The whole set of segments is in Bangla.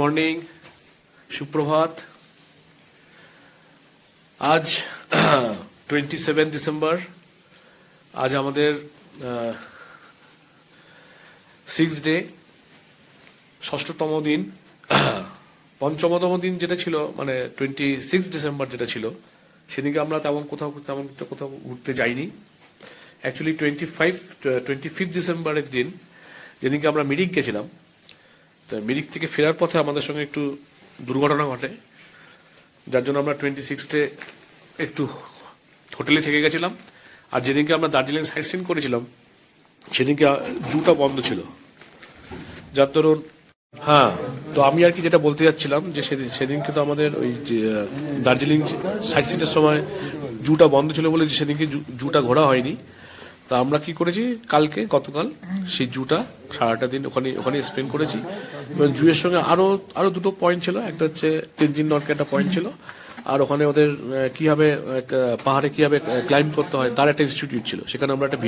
মর্নিং, সুপ্রভাত। আজ 27 ডিসেম্বর। আজ আমাদের 6th ডে, ষষ্ঠতম দিন। পঞ্চমতম দিন যেটা ছিল, মানে 26 ডিসেম্বর যেটা ছিল, সেদিনকে আমরা তেমন কোথাও ঘুরতে যাইনি। অ্যাকচুয়ালি 25 ডিসেম্বরের দিন, যেদিনকে আমরা মিরিক গেছিলাম, তো মিরিক থেকে ফেরার পথে আমাদের সঙ্গে একটু দুর্ঘটনা ঘটে, যার জন্য আমরা 26-এ একটু হোটেলে থেকে গেছিলাম। আর যেদিনকে আমরা দার্জিলিং সাইট সিন করেছিলাম, সেদিনকে জুটা বন্ধ ছিল, যার দরুন তো আমি আর কি যেটা বলতে যাচ্ছিলাম যে সেদিনকে তো আমাদের ওই যে দার্জিলিং সাইট সিনের সময় জুটা বন্ধ ছিল বলে সেদিনকে জুটা ঘোরা হয়নি। তা আমরা কি করেছি, গতকাল সেই জুটা সারাটা দিন ওখানে স্পেন্ড করেছি। এবং জুয়ের সঙ্গে আরো দুটো পয়েন্ট ছিল। একটা হচ্ছে তেনজিং নর্কে একটা পয়েন্ট ছিল, আর ওখানে ওদের কিভাবে পাহাড়ে কিভাবে ক্লাইম্ব করতে হয় তার একটা ইনস্টিটিউট ছিল। সেখানে আমরা একটা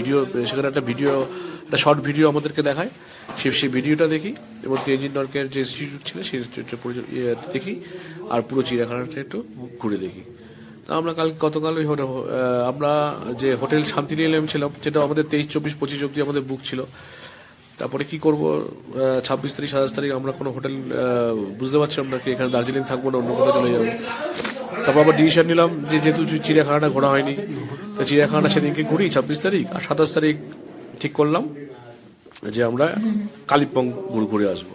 শর্ট ভিডিও আমাদেরকে দেখায়, সেই ভিডিওটা দেখি এবং তেনজিং নর্কের যে ইনস্টিটিউট ছিল সেই ইনস্টিটিউটটা দেখি, আর পুরো চিড়িয়াখানাটা একটু ঘুরে দেখি। তা আমরা গতকাল আমরা যে হোটেল শান্তিনিকেতন ছিলাম, যেটা আমাদের 23, 24, 25 অব্দি আমাদের বুক ছিল। তারপরে কি করব, 26 তারিখ 27 তারিখ আমরা কোনো হোটেল বুঝতে পারছিলাম না কি এখানে দার্জিলিং থাকবো না অন্য কোথাও চলে যাবো। তারপর আবার ডিসিশন নিলাম যে যেহেতু চিড়িয়াখানাটা ঘোরা হয়নি, তো চিড়িয়াখানাটা সেদিনকে ঘুরি 26 তারিখ, আর 27 তারিখ ঠিক করলাম যে আমরা কালিম্পং ঘুরে আসবো।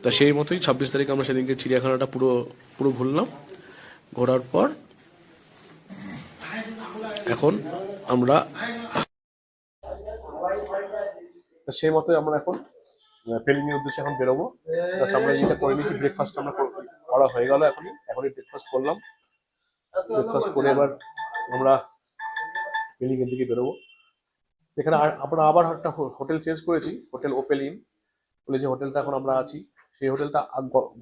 তা সেই মতোই 26 তারিখ আমরা সেদিনকে চিড়িয়াখানাটা পুরো ঘুরলাম। ঘোরার পর এখন আমরা সেই মতোই আমরা এখন পেলিং এর উদ্দেশ্যে এখন বেরোবো। আমরা যেটা করে নিয়েছি, ব্রেকফাস্ট আমরা করা হয়ে গেল। এখনই ব্রেকফাস্ট করলাম। ব্রেকফাস্ট করে এবার আমরা পেলিং এর দিকে বেরোবো। এখানে আমরা আবার একটা হোটেল চেঞ্জ করেছি, হোটেল ওপেলিন বলে যে হোটেলটা এখন আমরা আছি। সেই হোটেলটা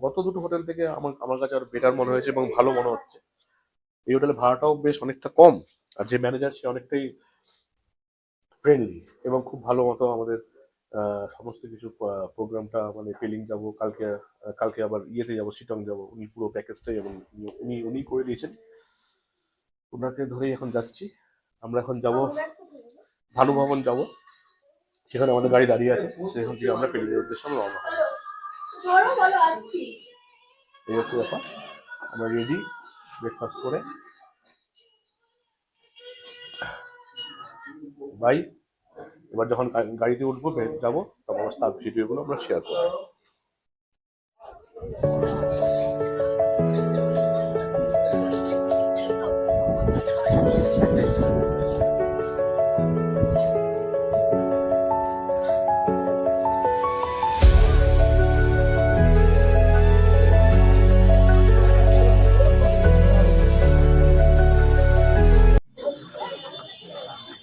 গত দুটো হোটেল থেকে আমার কাছে আর বেটার মনে হয়েছে এবং ভালো মনে হচ্ছে। এই হোটেলের ভাড়াটাও বেশ অনেকটা কম, আর যে ম্যানেজার সে অনেকটাই ফ্রেন্ডলি এবং খুব ভালো মতো আমাদের সমস্ত কিছু প্রোগ্রামটা, মানে পেলিং যাবো, কালকে আবার ইয়েতে যাবো, শিটং যাবো, উনি পুরো প্যাকেজটাই এবং উনি করে দিয়েছেন। ওনাকে ধরেই এখন যাচ্ছি। আমরা এখন যাব ভানু ভবন যাব, সেখানে আমাদের গাড়ি দাঁড়িয়ে আছে। সেখান থেকে আমরা পেলিং এর উদ্দেশ্যে রওনা হব। এই হচ্ছে ব্যাপার। আমরা রেডি, ব্রেকফাস্ট করে বাই। এবার যখন গাড়িতে উঠবো, যাবো, তখন তার ভিডিওগুলো আমরা শেয়ার করবো।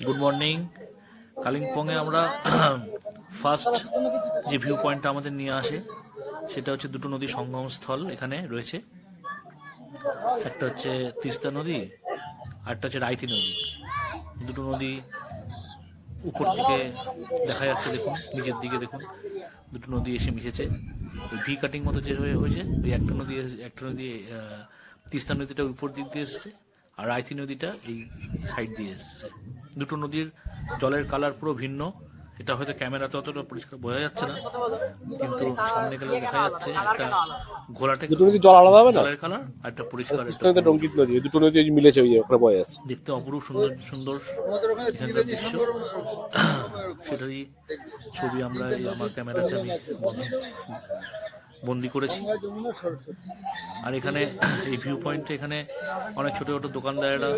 Good morning. কালিম্পংয়ে আমরা ফার্স্ট যে ভিউ পয়েন্টটা আমাদের নিয়ে আসে, সেটা হচ্ছে দুটো নদীর সঙ্গম স্থল এখানে রয়েছে। একটা হচ্ছে তিস্তা নদী, আর একটা হচ্ছে রায়তি নদী। দুটো নদী উপর থেকে দেখা যাচ্ছে, দেখুন নিচের দিকে দেখুন, দুটো নদী এসে মিশেছে। ওই ভি কাটিং মতো যে হয়েছে, ওই একটা নদী তিস্তা নদীটা উপর দিক দিয়ে এসছে, আর রায়তি নদীটা এই সাইড দিয়ে এসছে। দুটো নদীর জলের কালার পুরো ভিন্ন। এটা হয়তো ক্যামেরাতে অতটা পরিষ্কার বোঝা যাচ্ছে না, কিন্তু সামনে গেলে দেখা যাচ্ছে একটা ঘোলাটে দুটো নদী জল আলাদা হবে না, জলের কালার, আর একটা পরিষ্কার রঙ্গিত নদী। দুটো নদী মিলেছে, ওই ওখানে বোঝা যাচ্ছে। দেখতে অপরূপ সুন্দর এখানকার দৃশ্য। সেটারই ছবি আমরা আমার ক্যামেরাতে আমি বন্দি করেছি। আর এখানে এই ভিউ পয়েন্টে এখানে অনেক ছোট ছোট দোকানদারেরা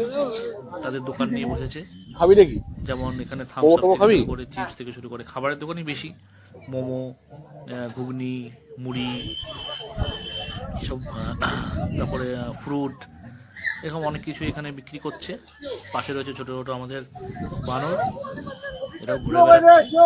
তাদের দোকান নিয়ে বসেছে। খাবি নাকি? যেমন এখানে থামস আপ থেকে শুরু করে, চিপস থেকে শুরু করে খাবারের দোকানই বেশি। মোমো, ঘুগনি, মুড়ি, এসব, তারপরে ফ্রুট, এরকম অনেক কিছু এখানে বিক্রি করছে। পাশে রয়েছে ছোট ছোট আমাদের বানর, এটাও ঘুরে বেড়াচ্ছে।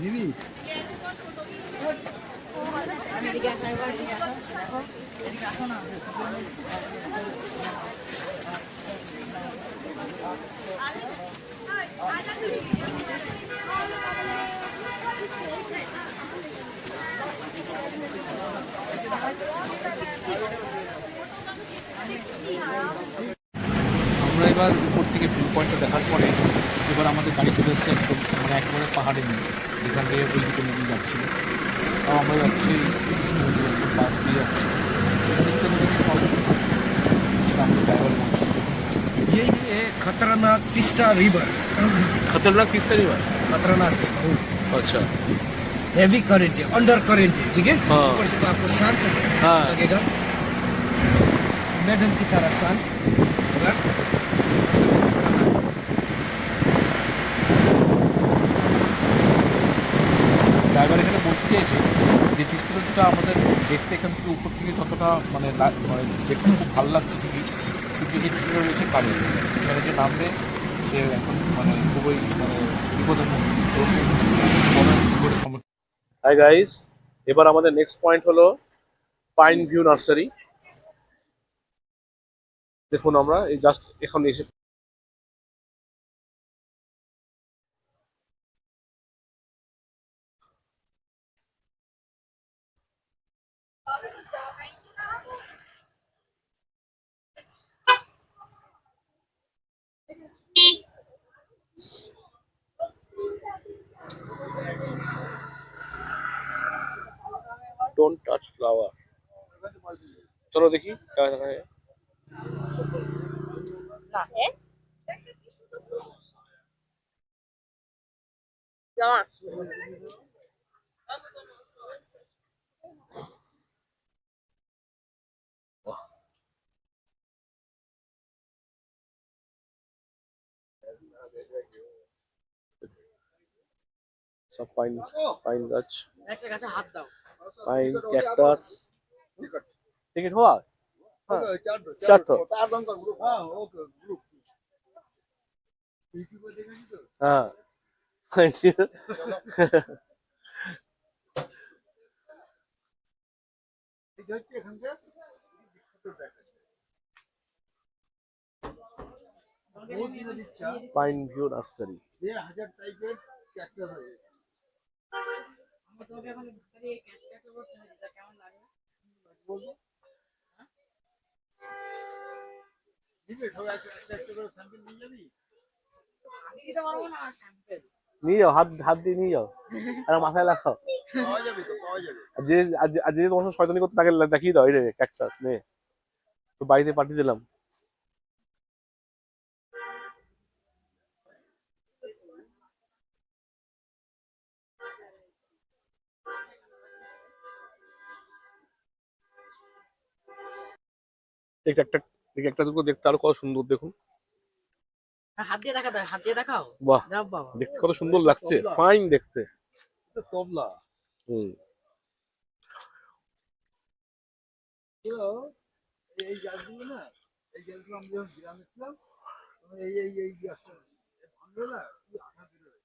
নিবি? আমরা এবার উপর থেকে ভিউ পয়েন্টটা দেখার পরে এবার আমাদের গাড়ি চলে এসেছে একদম মানে একেবারে পাহাড়ের নিচে, যেখান থেকে ওই দুটো নদী যাচ্ছিল। তাও আমরা যাচ্ছি তিস্তা নদী একদম পাশ দিয়ে যাচ্ছি। তিস্তা নদী সেটা আমাদের ড্রাইভার বলছিল। ये है खतरनाक तिस्ता रिवर। खतरनाक तीस्ता रिवर। खतरनाक है बहुत। अच्छा। हेवी करेंट है, अंडर करेंट है, ठीक है? हाँ। ऊपर से तो आपको शांत हाँ। लगेगा, मैडम की तरह शांत होगा। ড্রাইভার এখানে বলতে চেয়েছে যে তিস্তা নদীটা আমাদের দেখতে এখান থেকে উপর থেকে যতটা মানে মানে দেখতে খুব ভালো লাগছে ঠিকই, কিন্তু এই ভিতরে রয়েছে কারেন্ট। এখানে যে নামবে সে এখন মানে খুবই মানে বিপদের মুখে। হাই গাইস, এবার আমাদের নেক্সট পয়েন্ট হলো পাইন ভিউ নার্সারি। দেখুন আমরা এই জাস্ট এখন এসে ডোন্ট টাচ ফ্লাওয়ার। চলো দেখি সব পাইন, পাইন গাছ, পাইন ক্যাকটাস। টিকিট হওয়া চারটো। হ্যাঁ thank you. Pine view nursery. 1,500 টাইপের ক্যাকটাস আছে। নিবে সবাই একটা করে স্যাম্পল নিয়ে যাবি? নিয়ে যাও, হাত হাত দিয়ে নিয়ে যাও আর মাথায় লাগাও। পাওয়া যাবে তো, পাওয়া যাবে। আর যে তোমার সাথে শয়তানি করতে তাকে দেখিয়ে দাও, এই রে ক্যাকটাস নে, তো বাড়িতে পাঠিয়ে দিলাম। এই একটা দুটো দেখতে আরো কত সুন্দর, দেখুন। হাত দিয়ে দেখা দাও, হাত দিয়ে দেখাও। বাহ, যাও বাবা। দেখতে কত সুন্দর লাগছে, ফাইন দেখতে। এটা তবলা। হুম। এই গাছগুলো না, এই গাছগুলো আমি যখন গ্রামে ছিলাম, এই গাছটা ভাঙলো না, কি আঠা বেরোয়।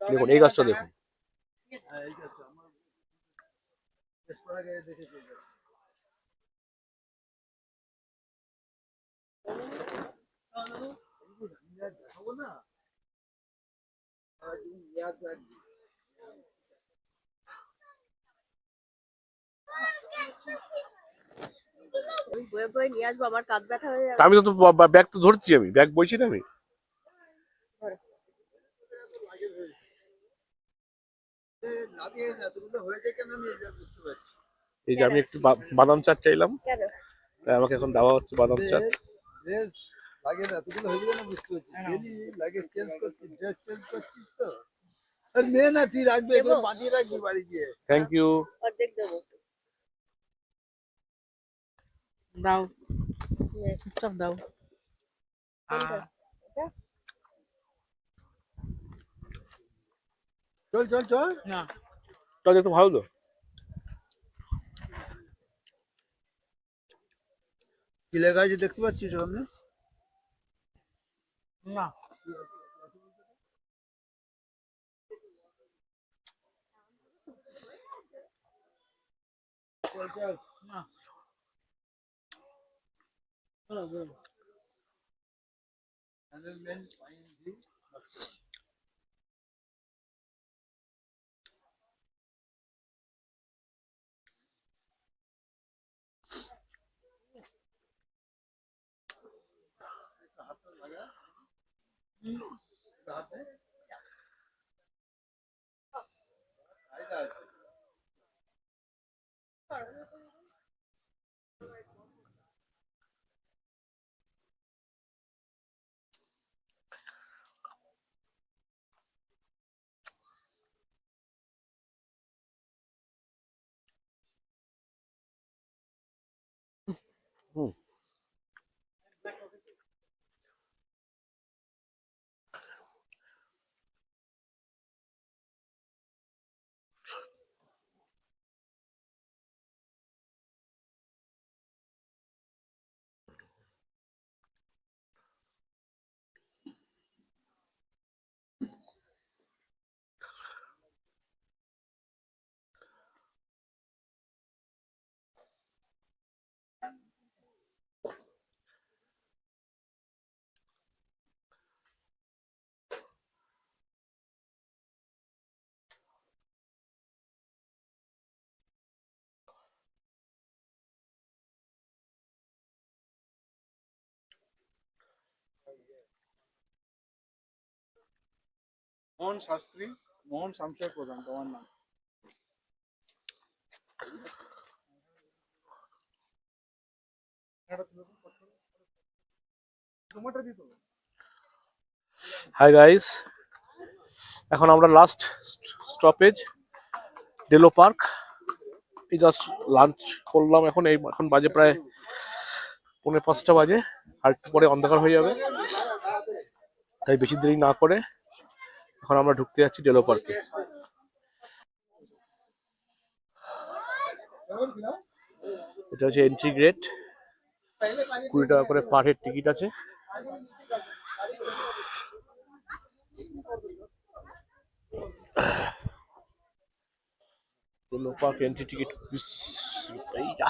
দেখুন এই গাছটা দেখুন। হ্যাঁ, এই গাছটা আমার বেশ করা গায়ে দেখেছি এই গাছটা। আমি আর দেখাবো না, আর তুমি ইয়াদ রাখবি। আমি বয়ে বয়ে নিয়ে আসবো, আমার কাঁধ ব্যথা হয়ে যাবে। আমি তো ব্যাগ তো ধরছি, আমি ব্যাগ বইছি না আমি। লাগিয়ে এতগুলো হয়েছে কেন আমি এটা বুঝতে পারছি। এই যে আমি একটু বাদাম চাট চাইলাম, কেন? তাই আমাকে এখন দেওয়া হচ্ছে বাদাম চাট। ড্রেস লাগে না, এতগুলো হয়েছে কেন বুঝতে পারছি। ডেলি লাগে চেঞ্জ করছিস, ড্রেস চেঞ্জ করছিস তো। আর নে না, তুই রাখবি, এগুলো বাঁধিয়ে রাখবি বাড়ি গিয়ে। Thank you. অর্ধেক দেবো। দাও, চুপচাপ দাও। কোনটা? এটা? চল চল চল। না, তাহলে তো ভালো তো। কি লেখা আছে দেখতে পাচ্ছিস সামনে? না, মোহন শাস্ত্রী, মোহন শামশের প্রধান, তোমার নাম? হাই গাইস, এখন আমরা লাস্ট স্টপেজ ডেলো পার্ক। এই জাস্ট লাঞ্চ করলাম, এখন বাজে প্রায় 4:45 বাজে, আর একটু পরে অন্ধকার হয়ে যাবে। তাই বেশি দেরি না করে এখন আমরা ঢুকতে যাচ্ছি ডেলো পার্কে। এটা হচ্ছে এন্ট্রি গেট, 20 টাকা করে পার হেড টিকিট আছে। ডেলো পার্ক এন্ট্রি টিকিট 20 रुपया।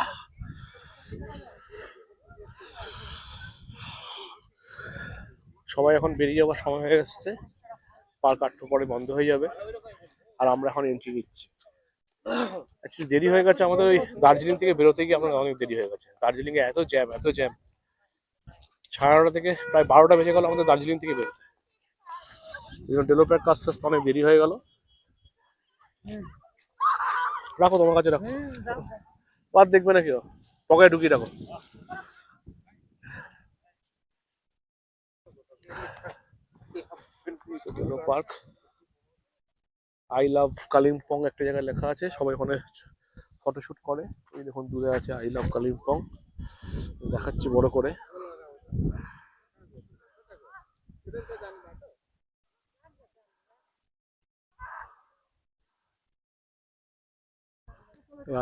সবাই এখন বেরিয়ে যাওয়ার সময় হয়ে এসছে, পার্ক একটু পরে বন্ধ হয়ে যাবে, আর আমরা এখন এন্ট্রি নিচ্ছি। অ্যাকচুয়ালি দেরি হয়ে গেছে আমাদের, ওই দার্জিলিং থেকে বেরোতে গিয়ে আমরা অনেক দেরি হয়ে গেছে। দার্জিলিং এ এত জ্যাম, 11:30 থেকে প্রায় 12টা বেজে গেল আমাদের দার্জিলিং থেকে বেরোতে। ডেলো পার্ক আস্তে আস্তে অনেক দেরি হয়ে গেল। রাখো, তোমার কাছে রাখো, আর দেখবে না কেউ, পকেটে ঢুকিয়ে রাখো। Delo park, I love Kalimpong একটা জায়গায় লেখা আছে, সবাই ওখানে ফটোশুট করে। এই দেখুন দূরে আছে আই লাভ কালিম্পং, দেখাচ্ছি বড় করে।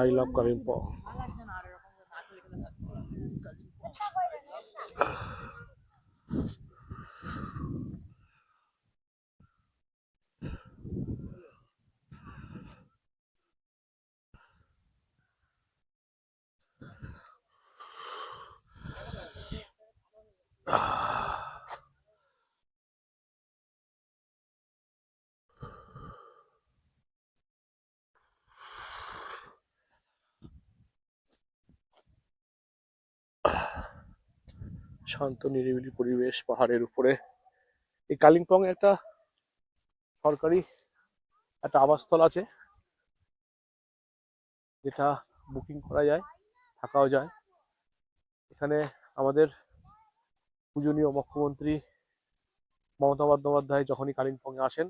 I love Kalimpong. শান্ত নিরিবিলি পরিবেশ পাহাড়ের উপরে। এই কালিম্পং এ একটা সরকারি একটা আবাসস্থল আছে, যেটা বুকিং করা যায়, থাকাও যায়। এখানে আমাদের পূজনীয় মুখ্যমন্ত্রী মমতা বন্দ্যোপাধ্যায় যখনই কালিম্পং এ আসেন,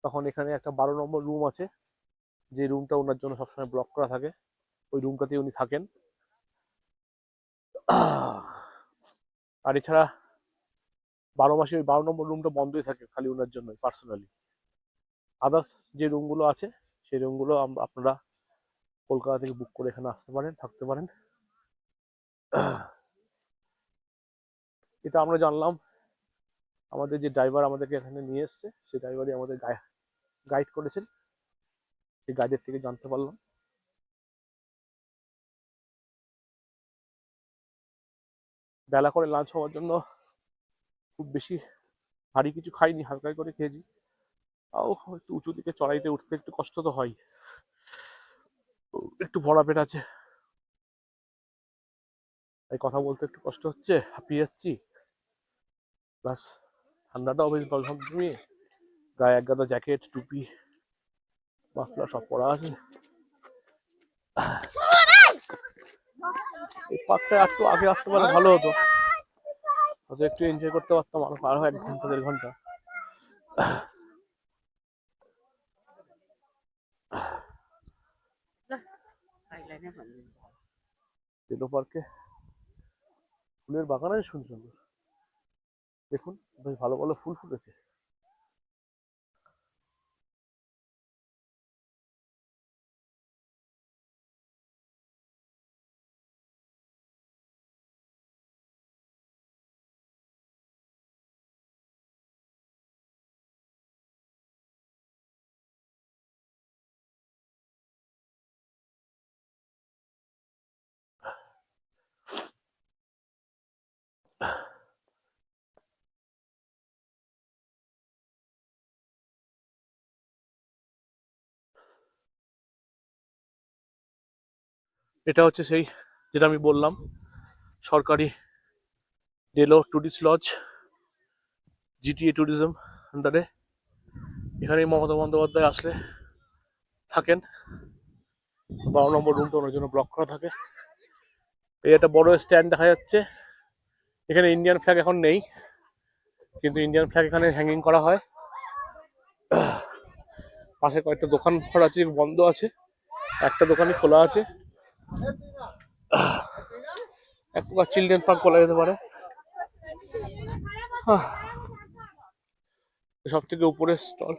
তখন এখানে একটা 12 নম্বর রুম আছে, যে রুমটা ওনার জন্য সবসময় ব্লক করা থাকে। ওই রুমটাতে উনি থাকেন। আর এছাড়া 12 মাসে ওই 12 নম্বর রুমটা বন্ধই থাকে, খালি ওনার জন্য পার্সোনালি। আদার্স যে রুমগুলো আছে, সেই রুমগুলো আপনারা কলকাতা থেকে বুক করে এখানে আসতে পারেন, থাকতে পারেন। এটা আমরা জানলাম, আমাদের যে ড্রাইভার আমাদেরকে এখানে নিয়ে এসছে, সেই ড্রাইভারই আমাদের গাইড করেছেন, সেই গাইডের থেকে জানতে পারলাম। বেলা করে লাঞ্চ হওয়ার জন্য খুব বেশি ভারী কিছু খাইনি, হালকা করে খেয়েছি। তাও একটু উঁচু দিকে চড়াইতে উঠতে একটু কষ্ট তো হয়, একটু ভরা পেট আছে, তাই কথা বলতে একটু কষ্ট হচ্ছে, হাঁপিয়ে যাচ্ছি। প্লাস ঠান্ডাটাও বেশ জমিয়ে, গায়ে এক গাদা জ্যাকেট, টুপি, মাফলার সব পরা আছে। এই পার্কটা একটু আগে আসতে পারলে ভালো হতো, হয়তো একটু এনজয় করতে পারতাম, আরো পার হয় 1 ঘন্টা 1.5 ঘন্টা। তেলো পার্কে ফুলের বাগান আছে সুন্দর সুন্দর, দেখুন বেশ ভালো ভালো ফুল ফুটেছে। এটা হচ্ছে সেই যেটা আমি বললাম, সরকারি Delo tourist lodge, GTA tourism আন্ডারে। এখানে মমতা বন্দ্যোপাধ্যায় আসলে থাকেন। 12 নম্বর রুমটা ওনার জন্য ব্লক করা থাকে। এই একটা বড় স্ট্যান্ড দেখা যাচ্ছে, এখানে ইন্ডিয়ান ফ্ল্যাগ এখন নেই, কিন্তু ইন্ডিয়ান ফ্ল্যাগ এখানে হ্যাঙ্গিং করা হয়। পাশে কয়েকটা দোকান ঘর আছে, বন্ধ আছে, একটা দোকানই খোলা আছে। এক প্রকার চিলড্রেন পার্ক বলা যেতে পারে। সব থেকে উপরের স্টল,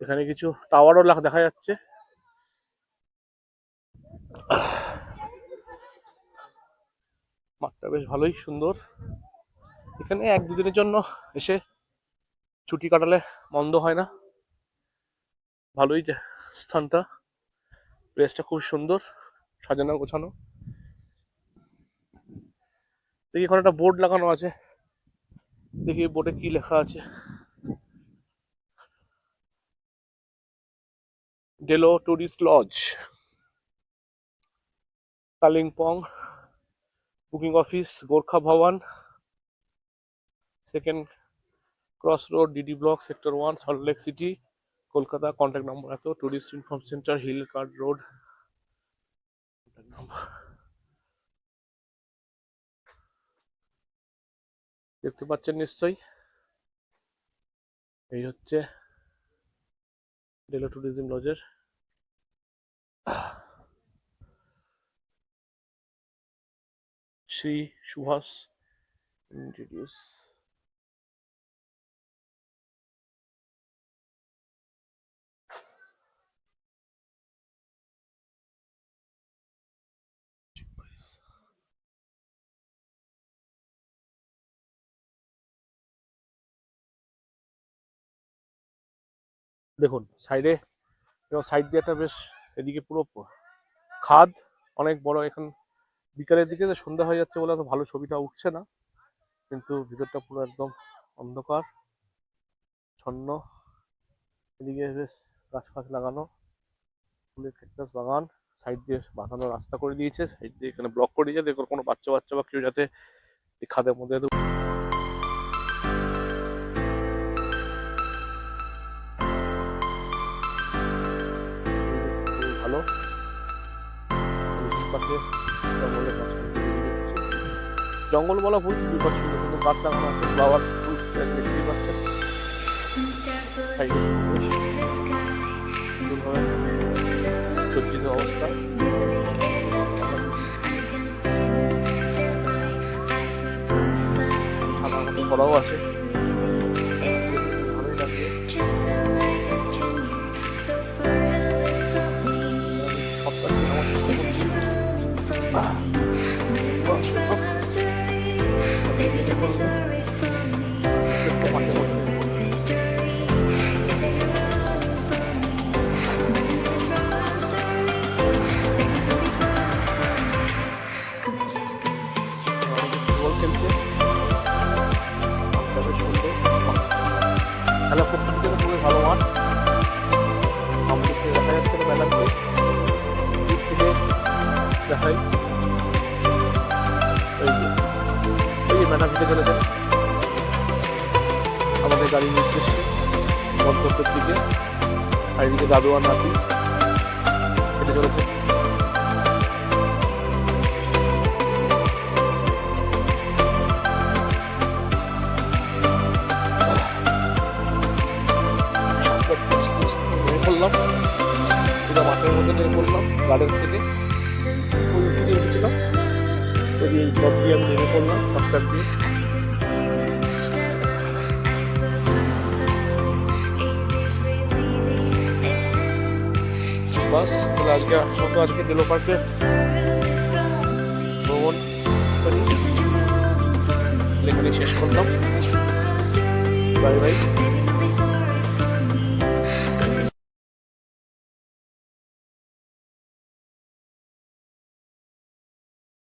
এখানে কিছু টাওয়ারও দেখা যাচ্ছে। মাঠটা বেশ ভালোই সুন্দর। এখানে 1-2 দিনের জন্য এসে ছুটি কাটালে মন্দ হয় না, ভালোই স্থানটা, প্লেসটা খুব সুন্দর, সাজানো গোছানো। দেখি এখানে একটা বোর্ড লাগানো আছে, দেখি বোর্ডে কি লেখা আছে। Deolo tourist lodge, Kalimpong, booking office Gorkha Bhavan, 2nd cross road, DD block, sector 1, Salt Lake City, Kolkata. Contact number এত, tourist inform centre, Hill Cart Road. দেখতে পাচ্ছেন নিশ্চয়ই, এই হচ্ছে ডেলো ট্যুরিজম লজের শ্রী সুভাষ ইন্ট্রোডিউস। দেখুন সাইডে, এবং সাইড দিয়ে একটা বেশ, এদিকে পুরো খাদ অনেক বড়। এখন বিকালের দিকে যে সন্ধ্যা হয়ে যাচ্ছে বলে তো ভালো ছবিটা উঠছে না, কিন্তু ভিতরটা পুরো একদম অন্ধকার ছন্ন। এদিকে বেশ গাছ ফাছ লাগানো, ফুলের ক্যাকটাস বাগান, সাইড দিয়ে বাঁধানো রাস্তা করে দিয়েছে, সাইড দিয়ে এখানে ব্লক করে দিয়েছে, দেখো কোনো বাচ্চা বা কেউ যাতে এই খাদের মধ্যে ভালো। পাশে জঙ্গলের মাঝখান থেকে বেরিয়ে যাচ্ছে। জঙ্গল বলা ভুল, দুপাশে সুন্দর সুন্দর গাছ লাগানো আছে, ফ্লাওয়ার ফুল দেখতেই পাচ্ছেন। সজ্জিত অবস্থা, থাকার মতো করাও আছে, ভালোই লাগবে। রাজা পক্ষের জন্য খুবই ভালো মাঠ। আমাদের দেখা যাচ্ছে মেলাতে দিক থেকে দেখাই, এই যে মেলা ভিটে চলেছে আমাদের গাড়ির নির্দেশে গন্তব্যের দিকে। আর এদিকে দাদু আর নাতি হেঁটে চলেছে। নেমে পড়লাম, পুরো মাঠের মধ্যে নেমে পড়লাম গার্ডেন থেকে। ওই থেকে উঠেছিলাম, ওই এই পথ দিয়ে আমি নেমে পড়লাম শর্টকাট দিয়ে। বাস তাহলে আজকে ডেলো পার্কে ভ্রমণ এখানে শেষ করলাম। Bye bye.